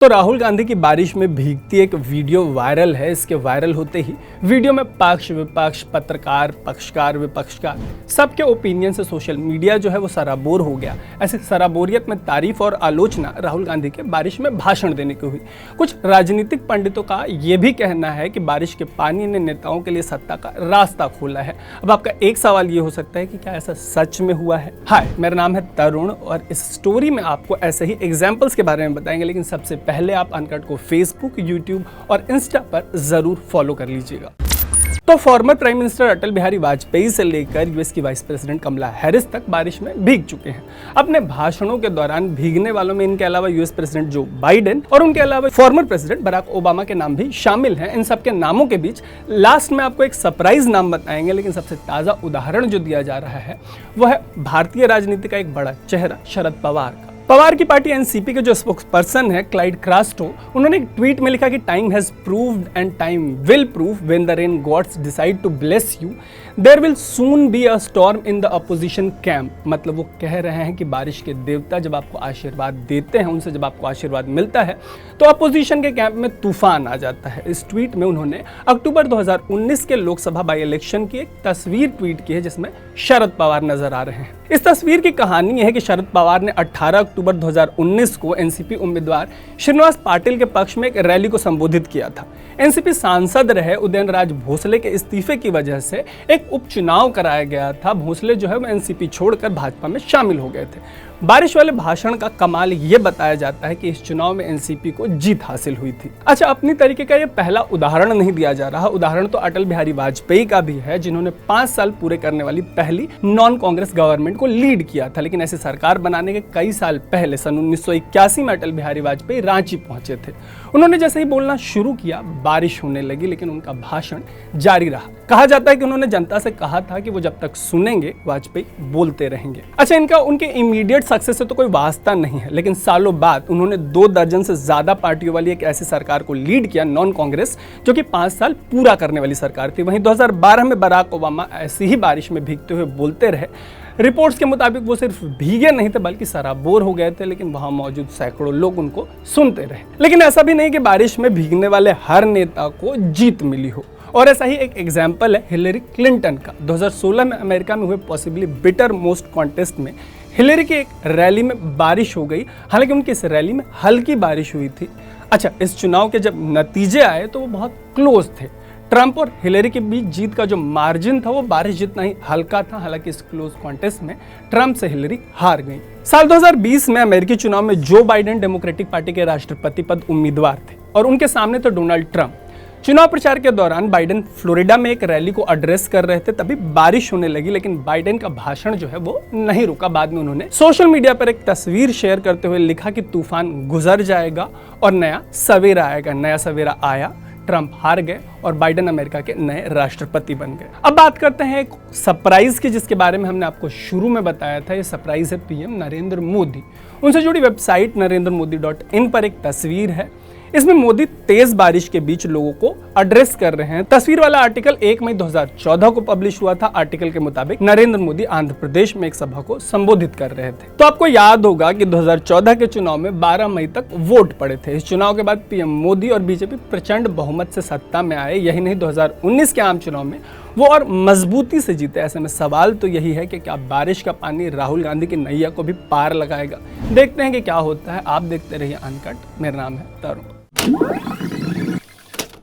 तो राहुल गांधी की बारिश में भीगती एक वीडियो वायरल है। इसके वायरल होते ही वीडियो में पक्ष विपक्ष, पत्रकार, पक्षकार, विपक्षकार सबके ओपिनियन से सोशल मीडिया जो है वो सराबोर हो गया। ऐसे सराबोरियत में तारीफ और आलोचना राहुल गांधी के बारिश में भाषण देने की हुई। कुछ राजनीतिक पंडितों का ये भी कहना है कि बारिश के पानी ने नेताओं के लिए सत्ता का रास्ता खोला है। अब आपका एक सवाल ये हो सकता है कि क्या ऐसा सच में हुआ है? हाय, मेरा नाम है तरुण और इस स्टोरी में आपको ऐसे ही एग्जाम्पल्स के बारे में बताएंगे, लेकिन सबसे पहले आप अनकट को फेसबुक, यूट्यूब और इंस्टा पर जरूर फॉलो कर लीजिएगा। तो former prime minister Atal Bihari Vajpayee से लेकर यूएस की वाइस प्रेसिडेंट कमला हैरिस तक बारिश में भीग चुके हैं। अपने भाषणों के दौरान भीगने वालों में इनके अलावा यूएस प्रेसिडेंट जो बाइडेन और उनके अलावा फॉर्मर प्रेसिडेंट बराक ओबामा के नाम भी शामिल हैं। इन सबके नामों के बीच लास्ट में आपको एक सरप्राइज नाम बताएंगे, लेकिन सबसे ताजा उदाहरण जो दिया जा रहा है वो है भारतीय राजनीति का एक बड़ा चेहरा शरद पवार का। पवार की पार्टी एनसीपी के जो स्पोक्सपर्सन है क्लाइड क्रास्टो, उन्होंने एक ट्वीट में लिखा कि time has proved and time will prove when the rain gods decide to bless you there will soon be a storm in the opposition camp. मतलब वो कह रहे हैं कि बारिश के देवता जब आपको आशीर्वाद देते हैं, उनसे जब आपको आशीर्वाद मिलता है तो अपोजिशन के कैंप में तूफान आ जाता है। इस ट्वीट में उन्होंने अक्टूबर 2019 के लोकसभा बाई इलेक्शन की एक तस्वीर ट्वीट की है जिसमें शरद पवार नजर आ रहे हैं। इस तस्वीर की कहानी यह है कि शरद पवार ने 18 अक्टूबर 2019 को एनसीपी उम्मीदवार श्रीनिवास पाटिल के पक्ष में एक रैली को संबोधित किया था। एनसीपी सांसद रहे उदयनराज भोसले के इस्तीफे की वजह से एक उपचुनाव कराया गया था। भोसले जो है वो एनसीपी छोड़कर भाजपा में शामिल हो गए थे। बारिश वाले भाषण का कमाल ये बताया जाता है कि इस चुनाव में एनसीपी को जीत हासिल हुई थी। अच्छा, अपनी तरीके का ये पहला उदाहरण नहीं दिया जा रहा। उदाहरण तो अटल बिहारी वाजपेयी का भी है, जिन्होंने 5 साल पूरे करने वाली पहली नॉन कांग्रेस गवर्नमेंट को लीड किया था। लेकिन ऐसे सरकार बनाने के कई साल पहले सन 1981 में अटल बिहारी वाजपेयी रांची पहुंचे थे। उन्होंने जैसे ही बोलना शुरू किया बारिश होने लगी, लेकिन उनका भाषण जारी रहा। कहा जाता है कि उन्होंने जनता से कहा था कि वो जब तक सुनेंगे वाजपेयी बोलते रहेंगे। अच्छा, इनका उनके इमीडिएट सक्सेस से तो कोई वास्ता नहीं है, लेकिन सालों बाद उन्होंने 2 दर्जन से ज्यादा पार्टियों वाली एक ऐसी सरकार को लीड किया, नॉन कांग्रेस, जो कि 5 साल पूरा करने वाली सरकार थी। वहीं 2012 में बराक ओबामा ऐसी ही बारिश में भीगते हुए बोलते रहे। रिपोर्ट्स के मुताबिक वो सिर्फ भीगे नहीं थे बल्कि सराबोर हो गए थे, लेकिन वहां मौजूद सैकड़ों लोग उनको सुनते रहे। लेकिन ऐसा भी नहीं कि बारिश में भीगने वाले हर नेता को जीत मिली हो। और ऐसा ही एक एग्जाम्पल है हिलेरी क्लिंटन का। 2016 में अमेरिका में हुए पॉसिबली बिटर मोस्ट कॉन्टेस्ट में हिलेरी की एक रैली में बारिश हो गई। हालांकि उनकी इस रैली में हल्की बारिश हुई थी। अच्छा, इस चुनाव के जब नतीजे आए तो वो बहुत क्लोज थे। ट्रंप और हिलेरी के बीच जीत का जो मार्जिन था वो बारिश जितना ही हल्का था। हालांकि इस क्लोज कॉन्टेस्ट में ट्रंप से हिलेरी हार गई। साल 2020 में अमेरिकी चुनाव में जो बाइडेन डेमोक्रेटिक पार्टी के राष्ट्रपति पद उम्मीदवार थे और उनके सामने तो डोनाल्ड ट्रंप। चुनाव प्रचार के दौरान बाइडेन फ्लोरिडा में एक रैली को एड्रेस कर रहे थे, तभी बारिश होने लगी। लेकिन बाइडेन का भाषण जो है वो नहीं रुका। बाद में उन्होंने सोशल मीडिया पर एक तस्वीर शेयर करते हुए लिखा कि तूफान गुजर जाएगा और नया सवेरा आएगा। नया सवेरा आया, ट्रंप हार गए और बाइडेन अमेरिका के नए राष्ट्रपति बन गए। अब बात करते हैं एक सरप्राइज की, जिसके बारे में हमने आपको शुरू में बताया था। ये सरप्राइज है पीएम नरेंद्र मोदी। उनसे जुड़ी वेबसाइट narendramodi.in पर एक तस्वीर है। इसमें मोदी तेज बारिश के बीच लोगों को एड्रेस कर रहे हैं। तस्वीर वाला आर्टिकल 1 मई 2014 को पब्लिश हुआ था। आर्टिकल के मुताबिक नरेंद्र मोदी आंध्र प्रदेश में एक सभा को संबोधित कर रहे थे। तो आपको याद होगा कि 2014 के चुनाव में 12 मई तक वोट पड़े थे। इस चुनाव के बाद पीएम मोदी और बीजेपी प्रचंड बहुमत से सत्ता में आए। यही नहीं, 2019 के आम चुनाव में वो और मजबूती से जीते। ऐसे में सवाल तो यही है कि क्या बारिश का पानी राहुल गांधी की नैया को भी पार लगाएगा? देखते हैं कि क्या होता है। आप देखते रहिए अनकट। मेरा नाम है तरुण।